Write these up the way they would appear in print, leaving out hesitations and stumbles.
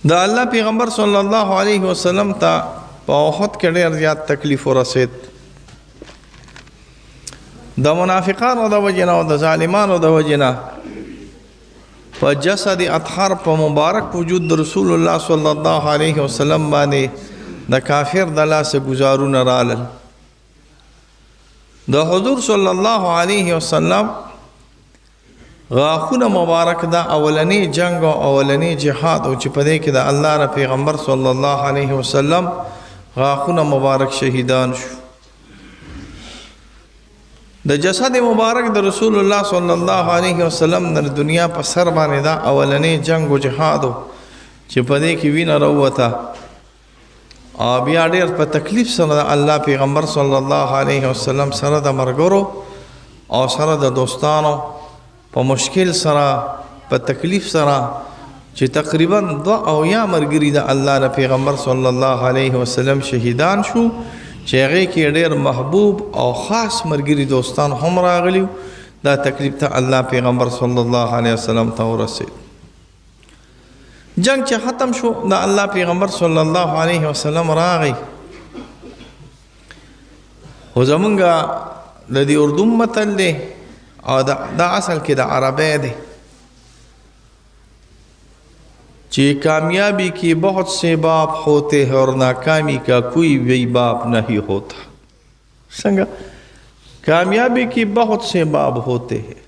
دا الله پیغمبر صلی الله علیه وسلم ته په احد کې ډېر زیات تکلیف ورسید. د منافقانو د وجې نه او د ظالمانو د وجې نه په جسد اطهر په مبارک وجود د رسول الله صلی الله علیه وسلم باندې د کافر د لاسه ګزارونه رالل. د حضور صلی الله علیه وسلم غاښونه مبارک دا اولنی جنگ او اولنی جهاد او چې په دې کې د الله ر پیغمبر صلی الله علیه وسلم غاښونه مبارک شهیدان شو. د جسد مبارک د رسول الله صلی الله علیه وسلم د دنیا په سر باندې دا اولنی جنگ او جهاد چې په دې کې وینه راوته او بیا ډېر په تکلیف سره د الله پیغمبر صلی الله علیه وسلم سره د مرګرو او سره د دوستانو په مشکل سره په تکلیف سره چې تقریبا 2 مرګري د الله د پیغمبر صلی الله علیه وسلم شهیدان شو چې هغه کې ډېر محبوب او خاص مرګري دوستان هم راغلي. دا تکلیف ته الله پیغمبر صلی الله علیه وسلم ته ورسید. جنگ چې ختم شو د الله پیغمبر صلی الله علیه وسلم راغی خو زمونږ د دې اردو متل دی اور دا اصل کے دا عربی دے کہ کامیابی کے بہت سے باپ ہوتے ہیں اور ناکامی کا کوئی بھی باپ نہیں ہوتا. سنگا کامیابی کے بہت سے باپ ہوتے ہیں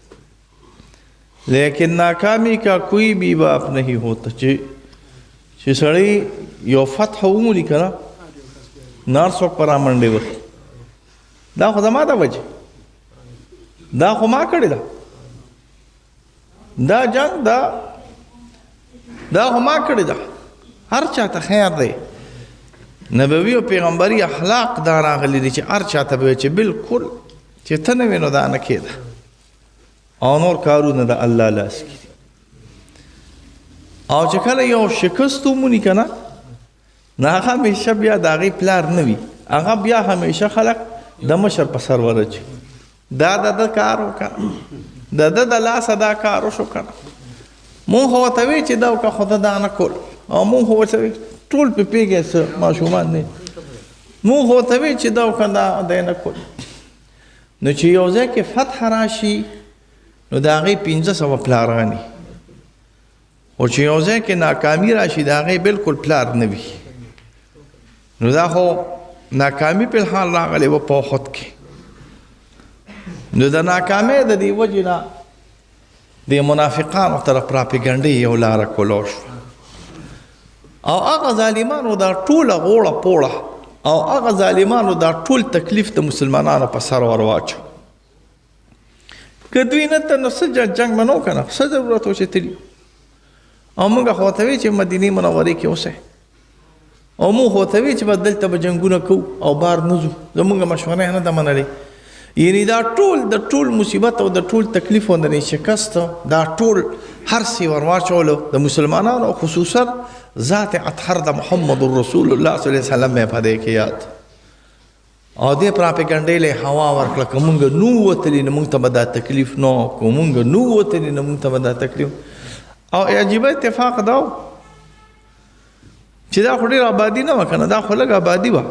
لیکن ناکامی کا کوئی بھی باپ نہیں ہوتا. چې سړی یو فتح ومولی کنه نار څوک پر رامنډې وکړي دا خو زما د وجه دا خو ما کړی دا جنگ دا خو ما کړی دا. هر چاته خیر دی. نبوي او پیغمبري اخلاق دا راغلي دي چې هر چاته به چې بالکل چې ته نه وینو دا نه کېده او نور کارونه د الله لاس کې او چې کله یو شکست وموني کنه نه هغه همیشه بیا د هغې پلار نه وي هغه بیا همیشه خلک د مشر په سر ورچي دا د کار وکړه د لاسه دا کار وشو کنه مونږ خو ورته وایي چې دا وکړه خو ده دا نه کول او مونږ خو ورته وایي ټول پې پوهېږي څه ماشومان نه مونږ خو ورته وایي چې دا وکړه دا دی نه کول. نو چې یو ځای کې فتح راشي نو د هغې 500 پلاران وي او چې یو ځای کې ناکامي راشي د هغې بلکل پلار نه وي. نو دا خو ناکامي په الحال راغلی و په احد کې. نو د ناکامۍ د دې وجې نه د منافقانو طرف پراپیګنډې یو لاره کولو شوه او هغه ظالمانو دا ټوله غوړه پوړه او هغه ظالمانو دا ټول تکلیف د مسلمانانو په سر ور واچو. که دوی نه ته نو څه جنګ به نه و که نه څه ضرورت و چې تلي او موږ خو ورته وایي چې مدینې منورې کې اوسئ او موږ خو ورته وایي چې به دلته به جنګونه کوو او بار نه ځو زموږ مشوره یې نه ده منلې. یعنی دا ټول مصیبت او د ټول تکلیف او د شکست دا ټول هر څه ور واچولو د مسلمانانو خصوصا ذات اطهر د محمد رسول الله صلی الله علیه وسلم په دې کې یاد او دې پراپیګنډې له هوا ورکړه که مونږ نو وتلي نه مونږ ته به دا تکلیف نه که مونږ نو وتلي نه مونږ ته به دا تکلیف. او عجیبه اتفاق دا چې دا خو ډېر آبادي نه وه که نه دا خو لږ آبادي وه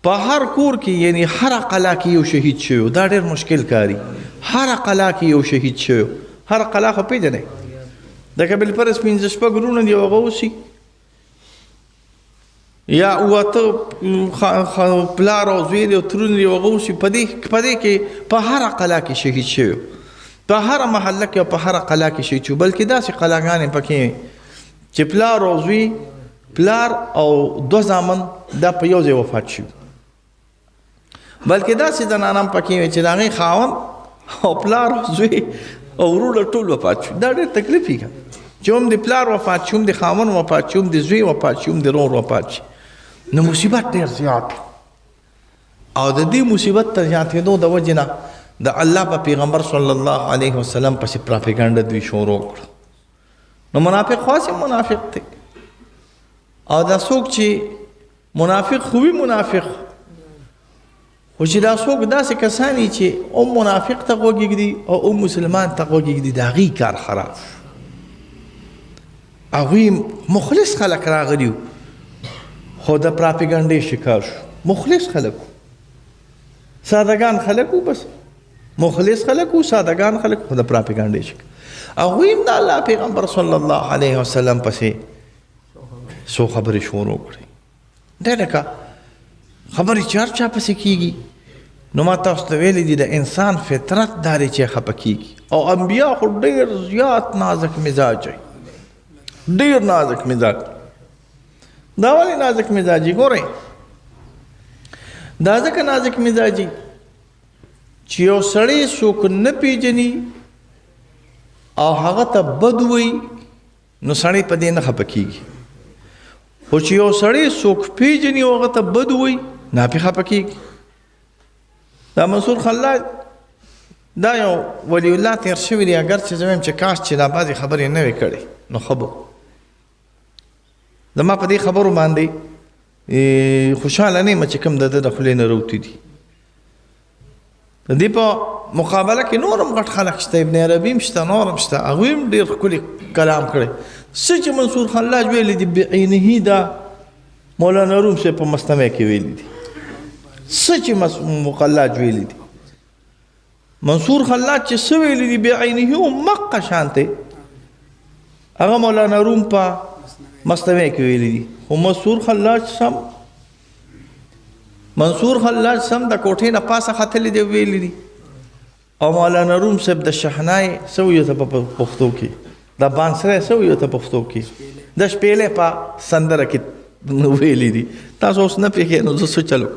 په هر کور کې یعنی هر قلعه کې یو شهید شوی دا ډېر مشکل کاري. هر قلعه کې یو شهید شوی هر قلعه خو پېژنئ د کابل پرس 5 غرونه دي هغه اوسي یا اوته پلار او زوی او ترونه دي هغه اوسي په دې کې په هر قلعه کې شهید شوی په هر محله کې په هر قلعه کې شهید شوی بلکې داسې قلعهګانې پکې چې پلار او زوی پلار او 2 زامن دا په یو ځای وفات شوي بلکې داسې زنانه هم پکې وي چې د هغې خاوند او پلار او زوی او ورور ټول وفات شو. دا ډېر تکلیف وي چې هم د پلار وفات شي هم د خاوند وفات شي هم د زوی وفات شي هم د ورور وفات شي. نو مصیبت ډېر زیات او د دې مصیبت ته زیاتېدو د وجې نه د الله په پیغمبر صلی الله علیه وسلم پسې پراپیګنډه دوی شروع کړه. نو منافق خاص منافق دی او دا څوک چې منافق خو وي منافق خو چې دا څوک داسې کسان دي چې او منافق ته غوږ ږدي او مسلمان ته غوږ ږدي د هغې کار خراب هغوی مخلص خلک راغلي خو د پراپیګنډې شکار شو. مخلص خلک سادهګان خلک وو، بس مخلص خلک وو، سادهګان خلک خو د پراپیګنډې شکار. هغوی هم د الله پیغمبر صلی الله علیه وسلم پسې څو خبرې شروع کړې. ډېر لکه خبرې چې هر چا پسې کېږي. نو ما تاسو ته ویلي دي د انسان فطرت دا دی چې خفه کېږي، او انبیا خو ډېر زیات نازک مزاج وي، ډېر نازک مزاج. دا ولې نازک مزاجي؟ ګورئ دا ځکه نازک مزاجي چې یو سړی څوک نه پیژني او هغه ته بد وایي نو سړی په دې نه خفه کېږي. خو چې یو سړی څوک پیژني او هغه ته بد وایي نه پې خفه کېږي. دا منصور خلاج دا یو ولی الله تیر شوي دی، اگر چې زه وایم چې کاش چې دا بعضې خبرې نه وې کړې نو ښه به زما په دې خبرو باندې خوشحاله نه یم چې کوم د ده د خولې نه راوتي دي. د دې په مقابله کې نور هم غټ خلک شته، ابن عربي هم شته، نور هم شته، هغوی هم ډېر ښکلي کلام کړی. څه چې منصور خلاج ویلي دي بعینه دا مولانا روم صاحب په مستمع کې ویلي دي. څه چې خلاج ویلي دي منصور خلاج چې څه ویلي دي بعینه هم مقه شانتې هغه مولانا روم په مستمع کې ویلي دي. خو منصور خلاج سم د کوټې نه پاسه ختلی دی ویلي دي، او مولانا روم صاحب د شحنای څه ویو ته په پښتو کې، د بانسری څه ویو ته پښتو کې، د شپېلې په سندره کې ویلي دي. تاسو اوس نه پوهېږئ نو زه څه چلو.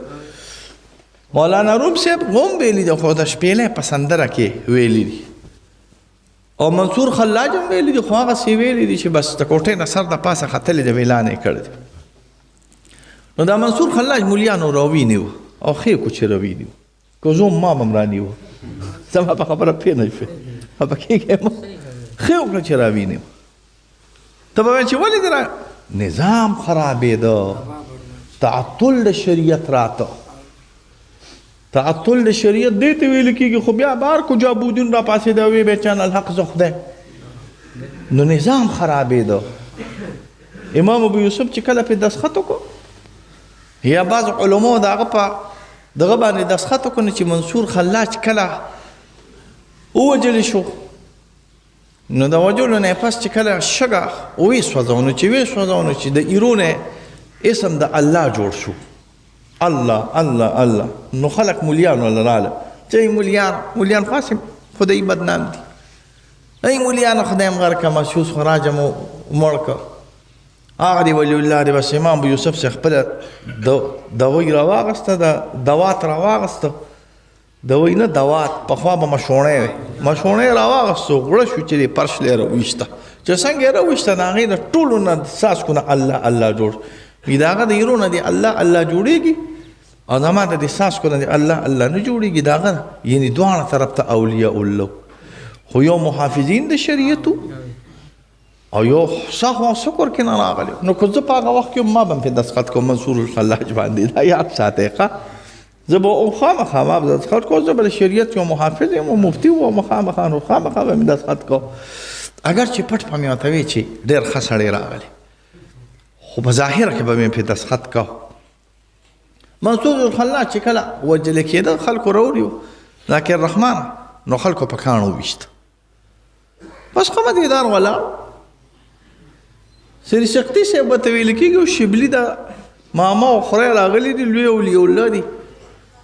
مولانا روم صاحب هم ویلي دي خو د شپېلې په سندره کې ویلي دي، او منصور خلاج هم ویلي دي، خو هغه څه ویلي دي چې بس د کوټې نه سر د پاسه ختلی دی اعلان یې کړی دی. نو دا منصور خلاج مولیانو راوینی و او ښې کو چې راوینی و، که زه ما به هم رانیوه زما په خبره پوه نه شوې خفه کېږې م ښې وکړه چې راوینی و. ته به وایې چې ولې دې نظام خرابېده، تعطل د شریعت راته، تعطل د شریعت دې ته ویل کېږي. خو بیا بار کو جابودین را پاسېده وی بیچان الحق زه خدای نو نظام خرابېده. امام ابو یوسف چې کله پې دستخط وکړو یا بعض علماء د هغه په دغه باندې دستخط وکړو نو چې منصور خلاج کله ووجلی شو نو د وجلو نه پس چې کله شګه ویې سوځو نو چې ویې سوځو نو چې د ایرو نه اسم د الله جوړ شو، الله الله الله. نو خلق مولیان ولا راله چې مولیان خاصم خدای بدنام دي، ای مولیان خدای مغر کا محسوس خراجم مړ کا هغه دی ولی الله دی. بس امام ابو یوسف څخه خپل دوی راواغسته، د دوات راواغسته، دوی نه دوات په خوا به مشوڼې راواغستو، غوړه شو چې پرش لې راویسته، چې څنګه یې راویسته د هغې نه ټولو نه ساس کونه الله الله جوړ وي. د هغه د ایرو نه دی الله الله جوړېږي او زما د دې ساس کونه دی الله الله نه جوړېږي. د هغه یعنې دواړه طرف ته اولیاء الله، خو یو محافظین د شریعتو او یو سهو شکر کې نه راغلی. نو که زه په هغه وخت کې ما به هم پرې دستخط کوم منصور الخلاج باندې، دا یاد ساتئ ښه. زه به خامخا ما به دستخط کوم، زه به د شریعت یو محافظ یم او مفتي وم، خامخا نو خامخا به مې دستخط کوم، اگر چې پټ په مې ورته وی چې ډېر ښه سړی راغلی، خو په ظاهره کې به مې پرې دستخط کوم. منصور الخلاج چې کله وجلې کېده خلکو راوړي وو لکن رحمان، نو خلکو په کاڼو وویسته، بس ښه مدیدار ولاړ. سری سقطي صاحب به ته ویل کېږي او شبلي د ماما او خورای راغلي دي، لوی اولیاء الله دي،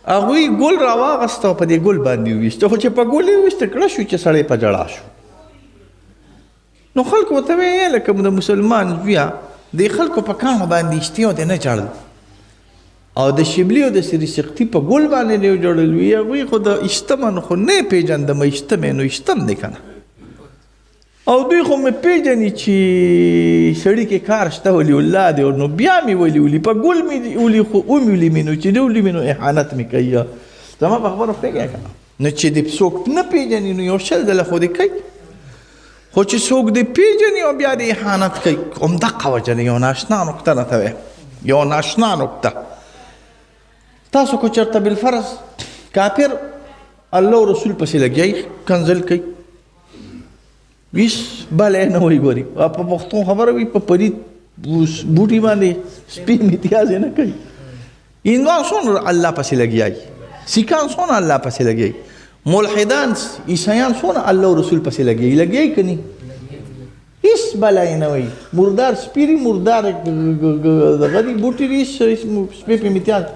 هغوی ګل راواغسته او په دې ګل باندې وویسته، خو چې په ګل یې وویسته کړه شو چې سړی په ژړا شو. نو خلکو ورته ویې لکه د مسلمان زویه د خلکو په کاڼو باندې اشتي او د نه ژړل، او د شبلي او د سری سقطي په ګل باندې دې وژړل. وي هغوی خو د اشتمن خو نه یې پېژندم، اشتم نو اشتم دی که نه، او دوی خو مې پیژني چې سړي کې کار شته ولی الله دی، نو بیا مې ولي په ګل مې ولي خو ومې ولي مې نو چې دی ولي مې نو احانت مې کوي. زما په خبره پوهېږې که نه، نو چې دې څوک نه پیژني نو یو شل ځله خو دې کوي، خو چې څوک دې پیژني او بیا دې احانت کوي، همدغه وجه ده. یو ناشنا نکته راته وایم، یو ناشنا نکته. تاسو کو چېرته بالفرض کافر الله او رسول پسې لګیایي کنځل کوي، هیڅ بلی نه وایي ګوري په پښتو خبره وي په پلید بوټي باندې سپي امتیاز یې نه کوي هندوان څومره الله پسې لګیایي سیکان څومره الله پسې لګیایي ملحدان عیسایان څومره الله او رسول پسې لګیایي که نه هیڅ بلی یې نه وایي مردار سپي دي مردار دغه دي بوټي دي سپي په امتیاز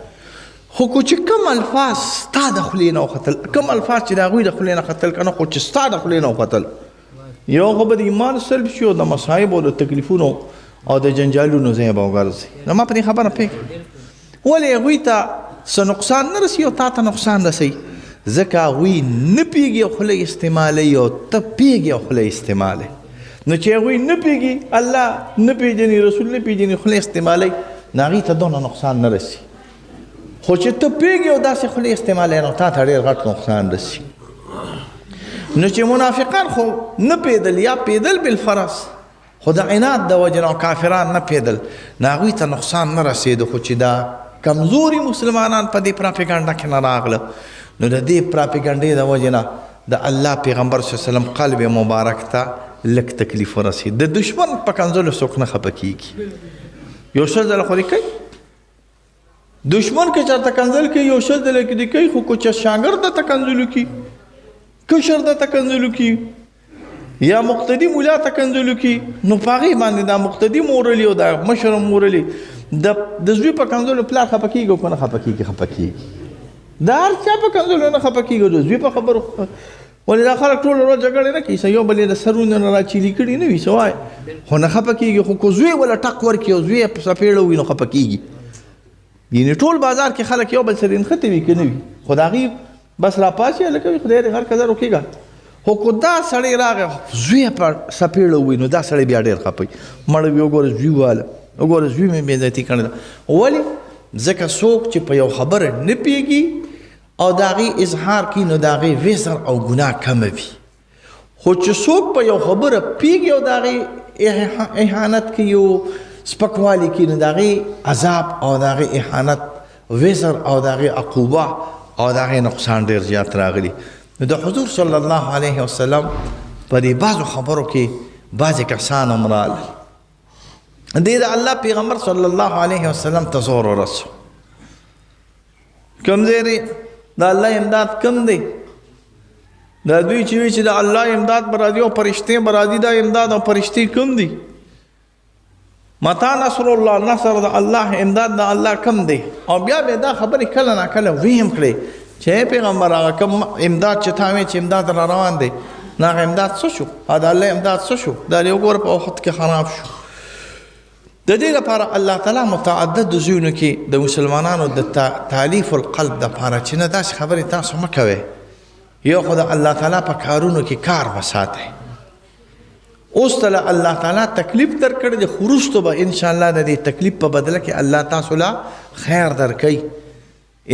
خو چې کوم الفاظ ستا د خولې نه وختل کوم الفاظ چې د هغوی د خولې نه ختل که نه خو چې ستا د خولې نه وختل یو خو به د ایمان سلب شي او د مصایبو او د تکلیفونو او د جنجالونو ځای به وګرځي نو ما په دې خبره پوهېږم ولې هغوی ته څه نقصان نه رسي او تا ته نقصان رسوي ځکه هغوی نه پوهېږي او خوله استعمالوي او ته پوهېږي او خوله استعمالوي نو چې هغوی نه پوهېږي الله نه پېژني رسول نه پېژني خوله استعمالوي نو هغوی ته دونه نقصان نه رسي خو چې ته پوهېږي او داسې خولې استعمالوي نو تا ته ډېر غټ نقصان رسي نو چې منافقان خو نه پېدل یا پېدل بالفرض خو د عناد د وجې نه کافران نه پېدل نو هغوی ته نقصان نه رسېده خو چې دا کمزوري مسلمانان په دې پراپیګنډه کې نه راغله نو د دې پراپیګنډې د وجې نه د الله پیغمبر صلی الله علیه وسلم قلب مبارک ته لږ تکلیف ورسېد د دشمن په کنځلو څوک نه خفه کېږي یو شل ځله خو دې کوي دشمن که چېرته کنځل کوي یو شل ځله کې دې کوي خو که چا شاګرد درته کنځلو کي کشر درته کنځلو کي یا مقتدي ملا ته کنځلو کي نو په هغې باندې دا مقتدي مورلي او دا مشر مورلي د زوی په کنځلو پلار خفه کېږي او که نه خفه کېږي خفه کېږي د هر چا په کنځلو نه خفه کېږي د زوی په خبرو ولې دا خلک ټوله ورځ جګړې نه کوي څه یو بل یې د سرونه نه راچیلي کړي نه وي څه وایي خو نه خفه کېږي خو که زوی وله ټک ورکړي او زوی یې په څپېړه وي نو خفه کېږي یعنې ټول بازار کې خلک یو بل سره نښتې وي که نه وي خو د هغې بس راپاسي هلکه وي خدای دې هر قدر وکړېږه خو که دا سړی راغی زوی یې په څپېړه ووي نو دا سړی بیا ډېر خفه وي مړه وي وګوره زوی واله وګوره زوی مې بېعزتي کړې ده ولې ځکه څوک چې په یو خبره نه پوهېږي او د هغې اظهار کوي نو د هغې وزر او ګناه کمه وي خو چې څوک په یو خبره پوهېږي او د هغې اهانت کوي او سپکوالی کوي نو د هغې عذاب او د هغې اهانت وزر او د هغې عقوبه او د هغې نقصان ډېر زیات راغلي نو د حضور صلی الله علیه وسلم په دې بعضو خبرو کې بعضې کسان هم راغلل دې د الله پیغمبر صلی الله علیه وسلم ته زور ورسو کوم ځای دی د الله امداد کم دی دا دوی چې وي چې د الله امداد به راځي او فرشتې به راځي دا امداد او فرشتې کم دي متا نصر الله نصر د الله امداد د الله کم دی او بیا به دا خبرې کله ناکله ویم کړې چې پیغمبر هغه کم امداد چې تا وایې چې امداد را روان دی نو هغه امداد څه شو د الله امداد څه شو دا یې وګوره په وخت کې خراب شو د دې لپاره الله تعالی متعدد ځایونو کې د مسلمانانو د تالیف القلب دپاره چې نه داسې خبرې تاسو مه کوئ یو خو د الله تعالی په کارونو کې کار وساتئ اوس ته الله تعالی تکلیف درکړی دی خو وروستو به انشاءالله د دې تکلیف په بدله کې الله تاسو له خیر درکوي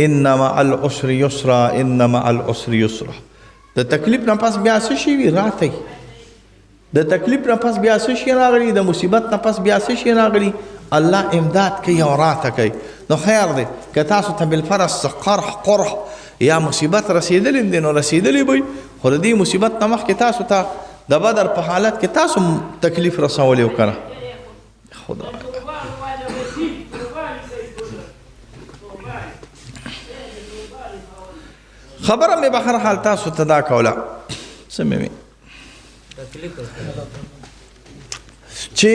ان مع العسر یسرا ان مع العسر یسرا د تکلیف نه پس بیا څه شي وي راتی د تکلیف نه پس بیا څه شي راغلي د مصیبت نه پس بیا څه شي راغلي الله امداد کوي او راته کوي نو خیر دی که تاسو ته بالفرض قرح یا مصیبت رسېدلی دی نو رسېدلی به خو د دې مصیبت نه مخکې تاسو ته د بدر په حالت کې تاسو تکلیف رسولی و که نه خدا خبره مې به هر حال تاسو ته دا کوله څه مې وي چې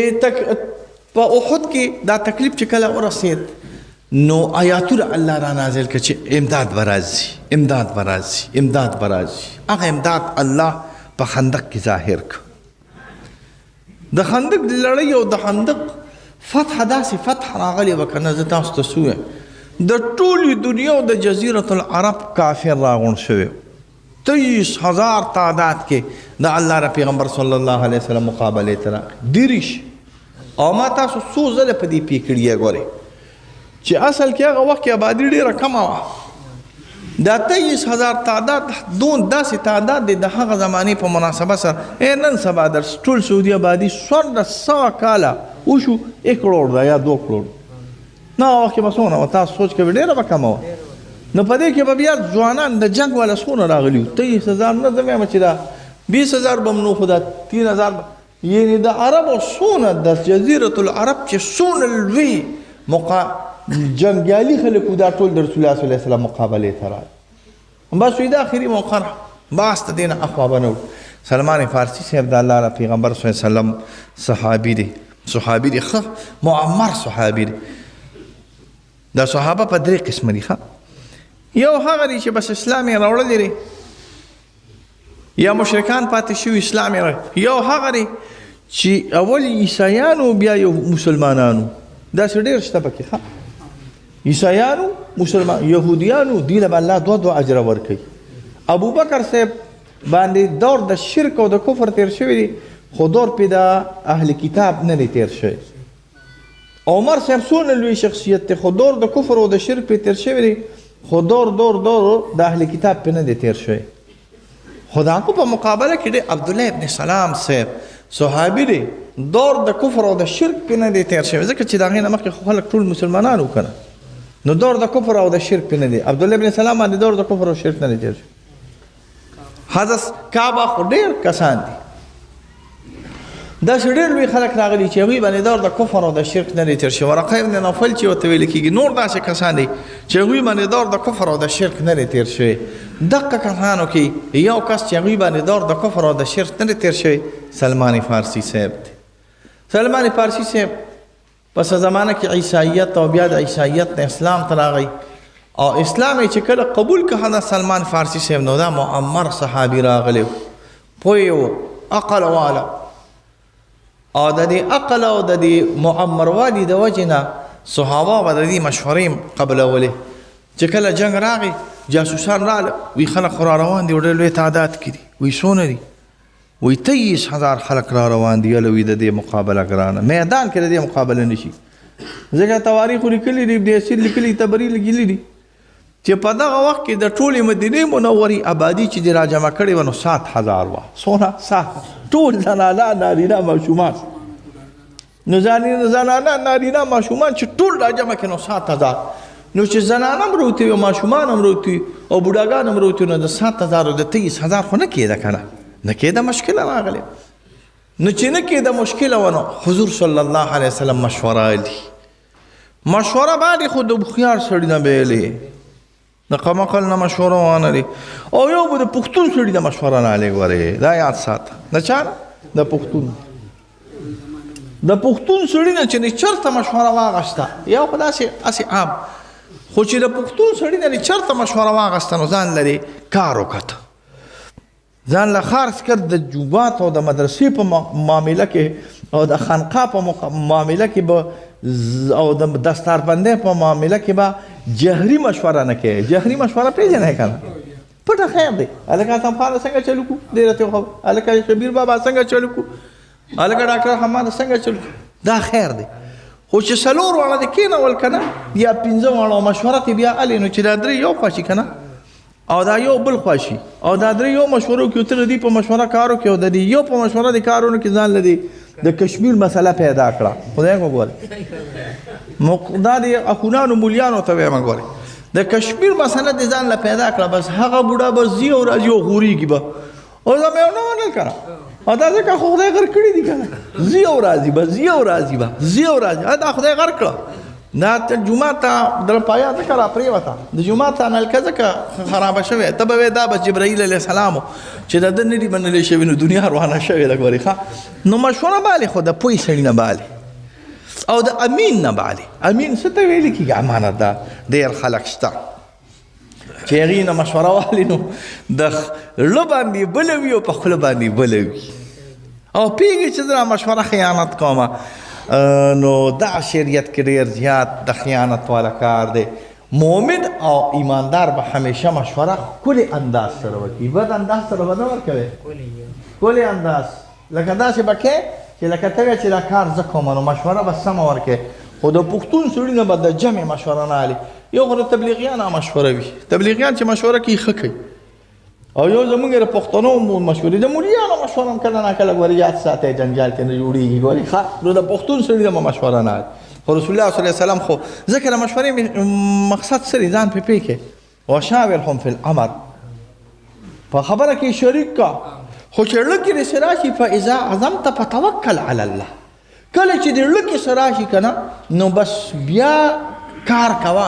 په احد کې دا تکلیف چې کله ورسېد نو آیاتونه الله را نازل کړه چې امداد به راځي امداد به راځي امداد به راځي هغه امداد الله په خندق کې ظاهر کړ د خندق لړۍ او د خندق فتح داسې فتح راغلی وه که نه زه تاسو ته څه د ټولې دنیا او د جزیرة العرب کافر راغونډ شوی 23,000 تعداد کې د الله ر پیغمبر صلی الله علیه وسلم مقابلې ته راغی دیرش او ما تاسو څو ځله په دې پوه کړي ګورئ چې اصل کې هغه وخت کې آبادي ډېره کمه وه دا 23,000 تعداد داسې تعداد دی د هغه زمانې په مناسبت سره نن سبا در ټول سعودي آبادي 100 کاله وشو 1 کروڑ ده یا 2 کروڑ نه هغه وخت کې به څومره وه تاسو سوچ کوئ ډېره به کمه وه نو په دې کې به بیا ځوانان د جنګ والا څونه راغلي وو 23,000 نه زه وایم چې دا 20,000 بمنو خدا 3,000 یعنی د عربو څونه د جزیرة العرب چې څونه لوی جنګیالي خلک دا ټول د رسول الله صلی الله علیه وسلم مقابلې ته راغلل. بس وي دا اخري موقع باس د دې نه اخوا بنو. سلمان فارسی صاحب د الله پیغمبر صلی الله علیه وسلم صحابي دی ښه معمر صحابي دی. دا صحابه په 3 قسم دي. یو هغه دي چې بس اسلام یې راوړلی دی یا مشرکان پاتې شوي اسلام یې، یو هغه دی چې اول عیسایانو بیا یو مسلمانانو. داسې ډېر شته پکې. عیسایانو مسلمان یهودیانو دي له الله دوه اجر ورکوي. ابوبکر صاحب باندې دور د شرک او د کفر تیر شوی دی خو دور پې د اهل کتاب نه دی تیر شوی. عمر صاحب څونه لوی شخصیت دی خو دور د کفر او د شرک پې تیر شوی دی خو دور د اهل کتاب پې نه دی تیر شوی. خو د هغو په مقابله کې دی عبدالله ابن سلام صاحب صحابي دی دور د کفر او د شرک پې نه دی تیر شوی ځکه چې د هغې نه مخکې خو خلک ټول مسلمانان و که نه نو دور د کفر او د شرک پې نه دی. عبدالله ابن سلام باندې دور د کفر او شرک نه دی تیر شوی. حضرت کعبه خو ډېر کسان دي داسې ډېر لوی خلک راغلي چې هغوی باندې دور د کفر او د شرک نه دی تیر شوی. ورقه ابن نوفل چې ورته ویل کېږي نور داسې کسان دي چې هغوی باندې دور د کفر او د شرک نه دی تیر شوی. دقه کسانو کې یو کس چې هغوی باندې دور د کفر او د شرک نه دی تیر شوی سلمان فارسی صاحب دی. سلمان فارسی صاحب پس زمانه کې عیسایت او بیا د عیسایت نه اسلام ته راغی او اسلام یې چې کله قبول که حضرت سلمان فارسی صاحب نو دا معمر صحابي راغلی پوی و عقل والا او د دې عقل او د دې معمر والي د وجې نه صحابه به د دې مشورې قبلولې چې کله جنګ راغی جاسوسان راغله وی خلک خو را روان دي ډېر لوی تعداد کې دي وی څونه دي وی 23,000 خلک را روان دي یله وی د دې مقابله ګرانه میدان کې د دې مقابله نشي ځکه تواریخ لیکلي دي ابن اسیر لیکلي طبري لیکلي دي چې په دغه وخت کې د ټولې مدینې منورې آبادي چې دې راجمع کړې وه نو 7,000 وه. څونه 7 ټول زنانه نارینه ماشومان نو زنانه نارینه ماشومان چې ټول راجمع کړي نو 7,000 نو چې زنانه هم راوتي او ماشومان هم راوتي او بوډاګان هم راوتي نو د 7,000 او د 23,000 خو نه کېده که نه کېده مشکله راغلی. نو چې نه کېده مشکله وه نو حضور صلی الله علیه وسلم مشوره ویلي مشوره باندې خو د هوښیار سړي نه به ویلې د قمقل نه مشوره وانه لري او یو به د پښتون سړي د مشوره نه لري. ګورې دا یاد ساته د چا نه د پښتون سړي نه چې چېرته مشوره واغسته یو خو داسې عام خو چې د پښتون سړي نه چېرته مشوره واغسته نو ځان لري کار وکړه ځان له خرڅ کړ د جومات او د مدرسې په معامله کې او د خانقاه په معامله کې به او د دستاربندۍ په معامله کې به جهري مشوره نه کوي. جهري مشوره پېژنئ که نه پټه خیر دی. هلکه اعظم خان څنګه چلو کړو ډېره تېره خبره هلکه شبیر بابا څنګه چلو کړو هلکه ډاکټر حماد څنګه چلو دا خیر دی. خو چې څلور واړه دې کېنول که نه یا 5 واړه مشوره ترې بیا هلې نو چې دا 3 یو خوا شي که نه او دا یو بل خوا شي او دا 3 یو مشورو کې ته د دې په مشوره کار وکړې او د دې یو په مشوره د کارونو کې ځان له د کشمیر مسله پیدا کړه. خدای مو ګورې دا د اخونانو مولیانو ته وایم ګورې د کشمیر مسله دې ځان له پیدا کړه بس هغه بوډا به ځي او راځي او غورېږي به او دا مې ونه منل که نه او دا ځکه خو خدای غر کړي دي که نه ځي او راځي به ځي او راځي به ځي او راځي دا خدای غر کړه دا ته جومات ته در پایا ځکه را پرېوته د جومات ته نلکه ځکه خرابه شوې ته به وایې دا به جبرائیل علیه السلام چې د ده نه دي منلی شوي نو دنیا روانه شوې ده ګورې ښه نو مشوره بالې خو د پوه سړي نه بالې او د امین نه بالې. امین څه ته ویلې کېږي امانت ده ډېر خلک شته چې هغې نه مشوره والي نو د زړه باندې بله وي او په خوله باندې بله وي او پوهېږي چې زه دا مشوره خیانت کومه نو دا شریعت کې ډېر زیات د خیانت والا کار دی. مؤمن او ایماندار به همیشه مشوره ښکلي انداز سره وکړي بد انداز سره به نه ورکوي ښکلي انداز لکه داسې به کوې چې لکه ته وایې چې دا کار زه کوم نو مشوره به سمه ورکوې خو د پښتون سړي نه به د جمع مشوره نه هلي. یو خو د تبلیغیانو مشوره وي تبلیغیان چې مشوره کوي ښه کوي او یو زمونږ د پښتنو مشورې د مولیانو مشوره هم کله ناکله ګورې یاد ساتئ جنجال کې نه جوړېږي ګورې ښه نو د پښتون سړي نه به مشوره نه هلي خو رسول الله صلی الله علیه وسلم خو ځکه د مشورې مقصد څه دی ځان پې پوه کړې وشاورهم فی الامر په خبره کې شریک کا خو چې زړه کې رسې راشي فاذا عزمت فتوکل علی الله. کله چې د زړه کې څه راشي که نه نو بس بیا کار کوه.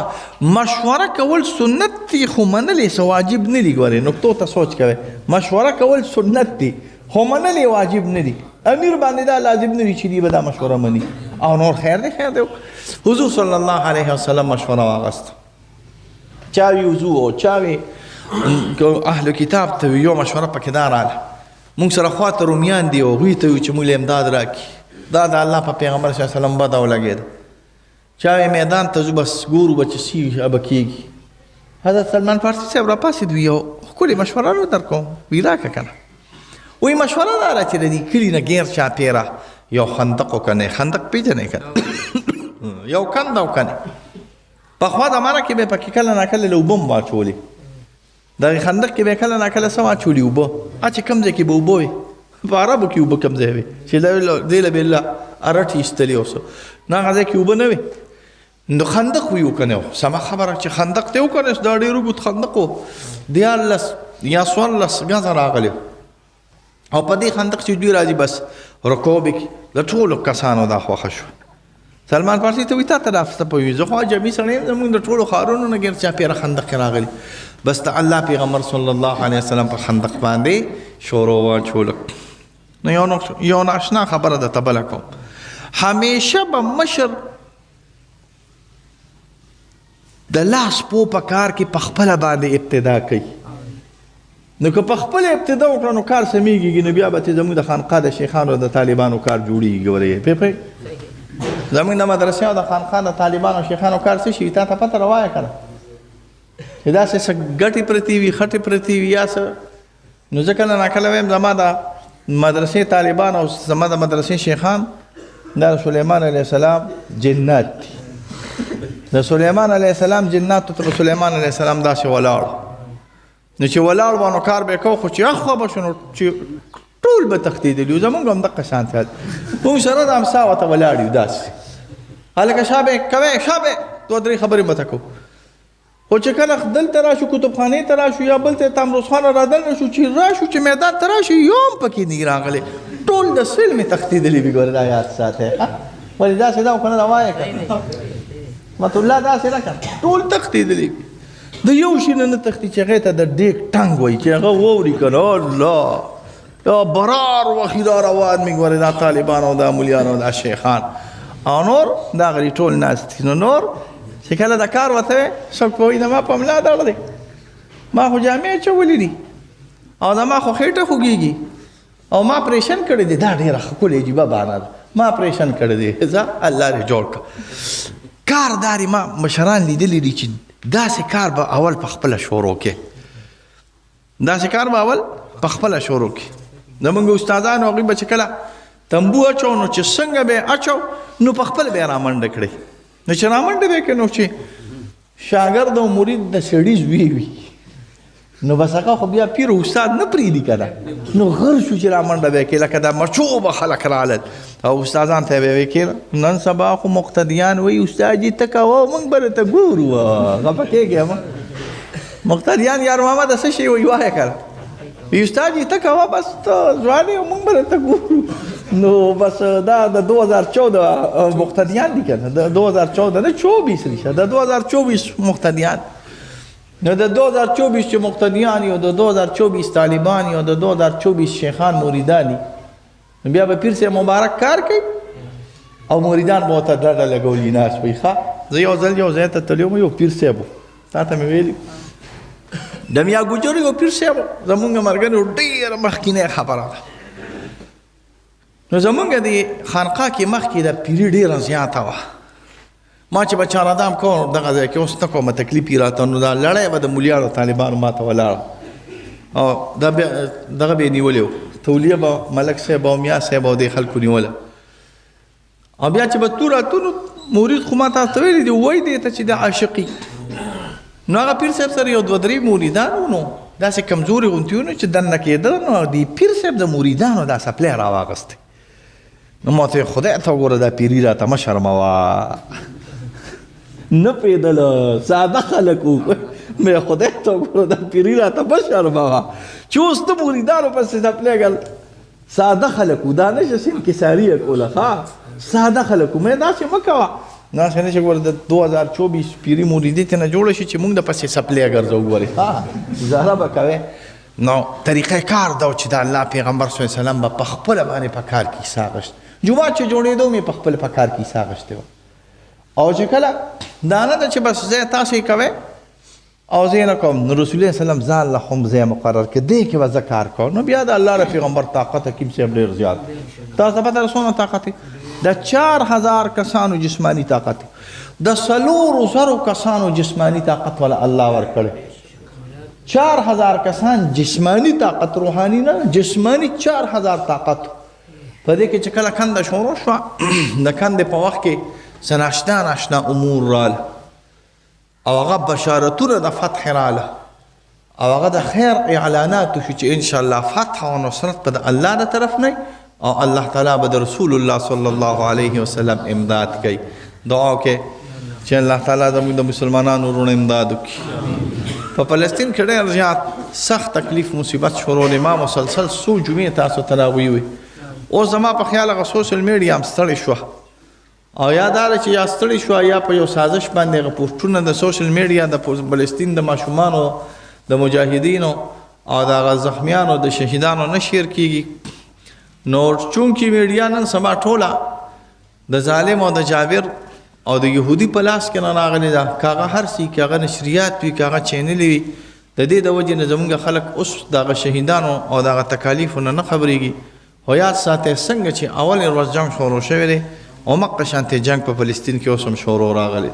مشوره کول سنت دی خو منل یې څه واجب نه دي. ګورې نقطو ته سوچ کوئ. مشوره کول سنت دی خو منل یې واجب نه دي. امیر باندې دا لازم نه دي چې دی به دا مشوره مني او نور خیر دی خیر دی. حضور صلی الله علیه وسلم مشوره واغسته. چا وي وضو او چا وي اهل کتاب ته یو مشوره پکې دا راغله. موږ سره خواته رومیان دي او هغوی ته وي چې موږ له امداد راکړي. دا د الله په پیغمبر صلی الله علیه وسلم بده ولګېده. چا وی میدان ته ځو بس ګورو به چې څه به کېږي. حضرت سلمان فارسي صاحب راپاڅېد وي یو ښکلې مشوره نه در کوم وي راکړه که نه. وی مشوره دا را چې د دې کلي نه غیر چاپېره یو خندق وکنئ. خندق پېژنئ که یو کند وکنئ. پخوا زمانه کې به پکې کله ناکله له اوبه هم واچولې. دغې خندق کې به کله ناکله څه واچولي اوبه. چې کوم ځای کې به اوبه وي په عربو کې اوبه کوم ځای وي چې دې له به ارټ ایستلې اوس نه هغه ځای کې اوبه نه وي نو خندق وي وکنه. سمه خبره چې خندق ته وکړې دا ډېر اوږد خندق و 14 یا 14 ګزه راغلی او په دې خندق چې دوی راځي بس رکوب کې د ټولو کسانو دا خوښه شوه. سلمان فارسي ته وایي تا ته دا څه پوهېږي زه خو عجمي سړی یم زموږ د ټولو ښارونو نه ګیر چاپېره خندق کې راغلي. بس د الله پیغمبر صلی الله علیه وسلم په خندق باندې شروع واچوله. نو یو ناشنا خبره درته بله کوم. همیشه به مشر د لاس پو په کار کې په خپله باندې ابتدا کوي. نو که په خپله ابتدا وکړه نو کار سمیږي. نو بیا به زموږ د خانقاه د شیخانو د طالبانو کار جوړېږي. ګورې پوهېږئ زموږ د مدرسې او د خانقاه د طالبانو شیخانو کار څه شي تا ته پته راوایه که نه چې داسې څه ګټې پرتې وي خټې پرتې وي یا څه. نو زه کله ناکله وایم زما د مدرسې طالبان او زما د مدرسې شیخان دا سلیمان علیه السلام جنات دي. د سلیمان علیه السلام جناتو ته سلیمان علیه السلام داسې ولاړ نو چې ولاړ و نو کار به یې کوو خو چې اخوا به شو نو چې ټول به تښتېدلي وو. زمونږ هم دقه شان ته موږ سره د امسا ورته ولاړ یو داسې هلکه شابه کوې شابه 2-3 خبرې به ته کوو. خو چې کله دلته راشو کتابخانې ته راشو یا بل ته تمروز خانه رادنه شو چې راشو چې میدان ته راشو یو هم پکې نه راغلی. ټول د سیل مې تښتېدلي وي. ګوره دا یاد ساتئ ولې داسې دا که نه دا وایه که رحمت الله داسې نه که ټول تښتېدلي وي. د یو شي نه نه تښتي چې هغې ته د ډېک ټنګ وایي چې هغه واوري که نه الله یا برار وخي را روان مې ګورې دا طالبان او دا ملیان او دا شیخان او نور دا غلي ټول ناست نو نور چې کله د کار ورته وی څوک په وایي زما په ملا دړ دی ما خو جامې اچولي دي او زما خو خېټه خوږېږي او ما اپریشن کړی دی. دا ډېره ښکلې عجیبه بهانه ده. ما اپریشن کړی دی ځه الله دې جوړ کړه. کار داري ما مشران لیدلي دي چې داسې کار به اول په خپله شروع کې داسې کار به اول په خپله شروع کې. زمونږ استادانو هغوی به چې کله تنبو اچو نو چې څنګه به یې اچو نو په خپله به یې رامنډه کړې. نو چې رامنډه به یې کړې نو چې شاګرد او مرید د سړي زوی وي نو بس هغه خو بیا پیر استاد نه پرېږدي که نه نو غر شو چې رامنډه به یې کړې لکه دا مچوبه خلک رالل او استادان ته به یې کړه. نن سبا خو مقتدیان وایي استاد جي ته کوه موږ به درته ګورو خفه کېږې مقتدیان یار محمد څه شی وایي وایه که نه استاد جي ته کوه بس ته ځوان یې موږ به درته ګورو. نو بس دا د 2014 مقتدیان دي که نه د 2014 نه 24 ریشه د 2024 مقتدیان. نو د 2024 چې مقتدیان یو د 2024 طالبان یو د 2024 شیخان مریدان دي نو بیا به پیر صاحب مبارک کار کوي او مریدان به ورته ډډه لګولي ناست وي. ښه زه یو ځل یو ځای ته تللی وم یو پیر صاحب و تا ته مې ویلي د میا ګجر یو پیر صاحب زمونږ ملګرو ډېره مخکینۍ خبره ده. نو زمونږ د خانقاه کې مخکې د پیري ډېره زیاته وه. ما چې به چارهدام کوم دغه ځای کې اوس نه کومه تکلیف یې راته نو دا لړۍ به د ملیانو طالبانو ما ته ولاړه او دغه به یې نیولې و تولیه به ملک صاحب او میا صاحب او دې خلکو نیوله او بیا چې به تو راتو نو مرید خو ما تاسو ته ویلي دي وایي دې ته چې د عاشقي نو هغه پیر صاحب سره یو 2-3 مریدان و نو داسې کمزوري غوندې و نو چې دننه کېده نو د پیر صاحب د مریدانو دا سپلی راواغستی. نو ما ته خدای ته وګوره دا پیري راته مه شرموه نه پېدله ساده خلک وو مې خدای ته وګوره دا پیري راته مه شرموه چې اوس ته مریدانو پسې سپلی ګل ساده خلک وو دا نشه سین کساریه کوله ښه ساده خلک وو مې داسې مه کوه داسې نه چې ګوره د 2024 پیري مریدي ته نه جوړه شي چې موږ د پسې سپلی ګرځو ګورې ښه ګزاره به کوې نو طریقه کار دا چې د الله پیغمبر صلی الله علیه وسلم به په خپله باندې په کار کې حصه اخیست جومات چې جوړېدو مې په خپله په کار کې حصه اخیستې وه او چې کله دا نه ده چې بس ځای تاسو یې کوئ او زه یې نه کوم نو رسول الله وسلم ځان له هم ځای مقرر کړ دې کې به زه کار کوم نو بیا د الله د پیغمبر طاقت حکیم صاحب ډېر زیات تاسو ته پته ده څومره طاقت د 4000 کسانو جسمانی طاقت د 400 کسانو جسمانی طاقت والا الله ورکړی 4000 کسان جسمانی طاقت روحانی نه جسمانی 4000 طاقت په دې کې چې کله کنده شروع شوه د کندې په وخت کې څه ناشنا امور راله او هغه بشارتونه د فتح راله او هغه د خیر اعلانات شو چې انشاءالله فتح او نصرت به د الله د طرف نه او الله تعالی به د رسول الله صلی الله علیه وسلم امداد کوي دعا وکړئ چې الله تعالی زموږ د مسلمانانو ورونو امداد وکړي په فلسطین کې ډېر زیات سخت تکلیف مصیبت شروع دی ما مسلسل څو جمعې تاسو ته راویلي اوس زما په خیال هغه سوشل میډیا هم ستړې شوه او یا دا ده چې یا ستړې شوه یا په یو سازش باندې هغه پوسټونه د سوشل میډیا د فلسطین د ماشومانو د مجاهدینو او د هغه زخمیانو د شهیدانو نه شیر کیږي نو چونکې میډیا نن سبا ټوله د ظالم او د جابر او د یهودي په لاس کې نه راغلې ده که هغه هر څه که هغه نشریات وي که هغه چینلې وي د دې د وجې نه زموږ خلک اوس د هغه شهیدانو او د هغه تکالیفو نه خبرېږي خو یاد ساتئ څنګه چې اول ورځ جنګ شروع شوی دی او مقه شانتې جنګ په فلسطین کې اوس هم شروع راغلی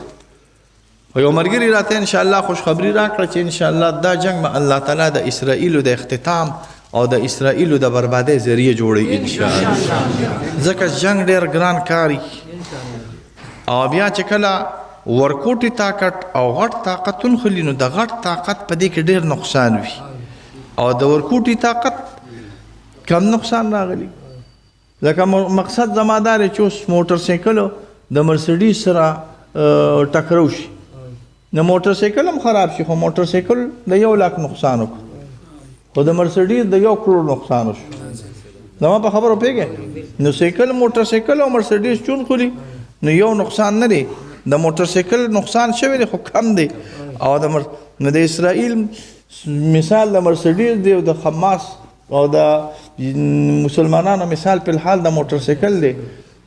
خو یو ملګري راته انشاءالله خوشخبري راکړه چې انشاءالله دا جنګ به الله تعالی د اسرائیلو د اختتام او د اسرائیلو د بربادۍ ذریعه جوړوي انشاءالله ځکه جنګ ډېر ګران کاري او بیا چې کله ورکوټي طاقت او غټ طاقت ونخلي نو د غټ طاقت په دې کې ډېر نقصان وي او د ورکوټي طاقت کم نقصان راغلی لکه مقصد زما دا دی چې اوس موټر سایکلو د مرسډیز سره ټکرو شي نو موټر سایکل هم خراب شي خو موټر سایکل د 1 लाख نقصان وکړو خو د مرسډیز د 1 کروڑ نقصان وشو زما په خبرو پوهېږې نو سایکل موټر سایکل او مرسډیز چون خوري نو یو نقصان نه دی د موټر سایکل نقصان شوی دی خو کم دی او د اسرائیل مثال د مرسډیز دی او د حماس او د مسلمانانو مثال په الحال د موټر سایکل دی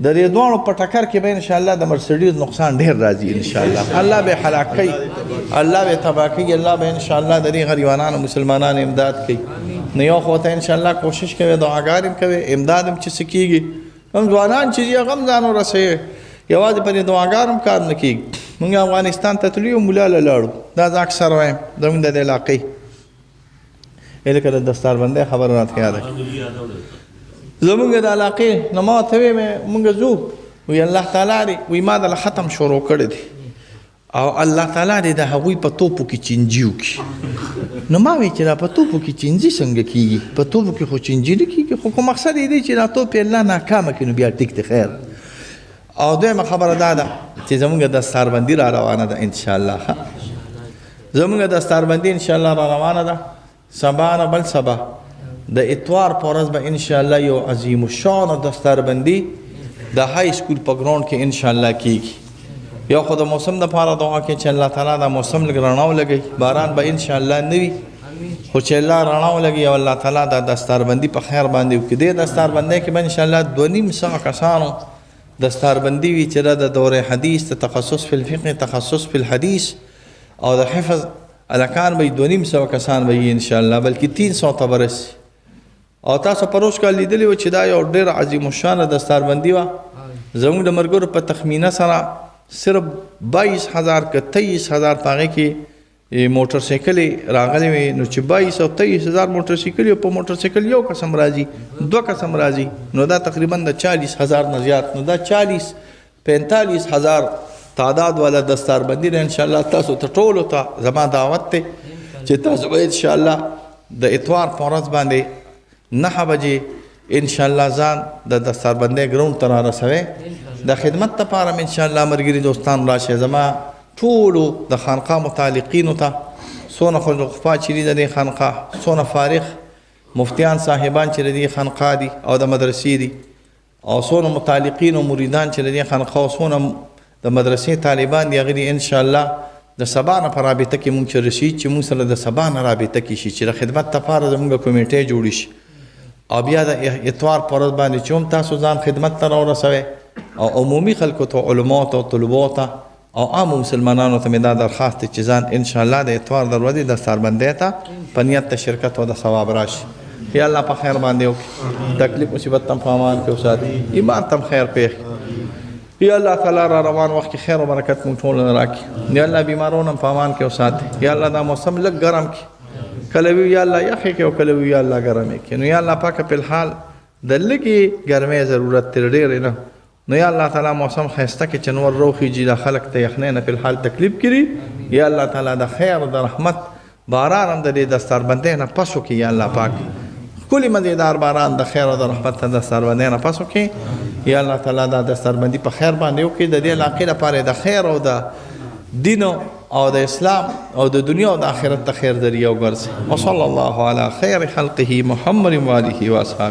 د دې دواړو په ټکر کې به انشاءالله د مرسډیز نقصان ډېر راځي انشاءالله الله به هلاک کوي الله به تباه کوي الله به انشاءالله د دې غریبانانو مسلمانانو امداد کوي نو یو خو ته انشاءالله کوشش کوي دعاګار هم کوي امداد هم چې څه کېږي هم ځوانان چې دي هغه هم ځان ورسوي یوازې په دې دعاګار هم کار نه کېږي موږ افغانستان ته تللي یو ملا له لاړو دا زه اکثر وایم زموږ د دې علاقې لکه د دستاربندۍ خبره راته یاده زمونږ د علاقې نه ما ورته ویې مونږ ځو وی الله تعالی دی وی ما دله ختم شروع کړی دی او الله تعالی دی د هغوی په توپو کې چینجي وکړي نو ما وی چې دا په توپو کې چینجي څنګه کېږي په توپو کې خو چینجي نه کېږي خو مقصد یې دی چې دا توپ یې الله ناکامه کړي نو بیا ټیک دی خیر او دویمه خبره دا ده چې زمونږ دستاربندي را روانه ده انشاءالله زمونږ دستاربندي انشاءالله را روانه ده سبا نه بل سبا د اتوار په ورځ به انشاءالله یو عظیم الشان دستاربندي د های سکول په ګراوند کې انشاءالله کېږي یو خو د موسم دپاره دعا کوي چې الله تعالی دا موسم لږ رڼا ولګوي باران به انشاءالله نه وي خو چې الله رڼا ولګوي او الله تعالی دا دستاربندي په خیر باندې وکړي دې دستاربندۍ کې به انشاءالله 2.5 کسانو دستاربندي وي چې دا د دور حدیث د تخصص فی الفقه تخصص فی الحدیث او د حفظ الکان به 2.5 کسان به انشاءالله بلکې 300 ته برسي او تاسو پروش کال لیدلی و چې دا یو ډېر عظیم الشانه دستاربندي وه زموږ د ملګرو په تخمینه سره صرف 22000 که 23000 په هغې کې موټر سایکلې راغلې وې نو چې 22 او 23000 موټر سایکل په موټر سایکل یو قسم راځي 2 قسم راځي نو دا تقریبا د 40000 نه زیات نو دا 45,000 تعداد والا دستاربندي ده انشاءالله تاسو ته ټولو ته زما دعوت دی چې تاسو به انشاءالله د اتوار په ورځ باندې 9 بجې انشاءالله ځان د دستاربندۍ ګراوند ته رارسوئ د خدمت دپاره م انشاءالله ملګري دوستان راشئ زما ټولو د خانقاه متعلقینو ته څونه خلقفا چې دي د دې خانقاه څونه فارغ مفتیان صاحبان چې د دې خانقاه دي او د مدرسې دي او څونه متعلقین او مریدان چې د دې خانقاه څونه د مدرسې طالبان دي هغه دي انشاءالله د سبا نه په رابطه کې مونږ چې رسي چې مونږ سره د سبا نه رابطه کې شي چې د خدمت لپاره زموږ کمیټې جوړې شي او بیا د اتوار په ورځ باندې چې هم تاسو ځان خدمت ته راورسوئ او عمومي خلکو ته علماو ته او طلباو ته او عامو مسلمانانو ته مې دا درخواست دی چې ځان انشاءالله د اتوار د ورځې دستاربندۍ ته په نیت د شرکت او د ثواب راشي یا الله په خیر باندې وکړي تکلیف مصیبت تم په امان کې وساتي ایمان تم خیر پېښ یا الله تعالی را روان وخت کې خیر او برکت مونږ ټولو راکړي یا الله بیمارونه هم په امان کې وساتي یا الله دا موسم لږ ګرم کړي کله وي یا الله یخې کړي او کله وي یا الله ګرمې کړي نو یا الله پاکه په الحال د لږې ګرمۍ ضرورت تر ډېرې نه نو یا الله تعالی موسم ښایسته کړي چې نور روخیږي د خلک ته یخنۍ نه په الحال تکلیف کړي یا الله تعالی د خیر او د رحمت باران هم د دې دستاربندۍ نه پس وکړي یا الله پاک کلی مزیدار باران د خیر او د رحمت ته دستاربندۍ نه پس وکړي یا الله تعالی دا دستاربندي په خیر باندې وکړي د دې علاقې لپاره د خیر او د دین او د اسلام او د دنیا او د آخرت ته خیر ذریعه وګرځي وصلی الله علی خیر خلقه محمد و آله و اصحابه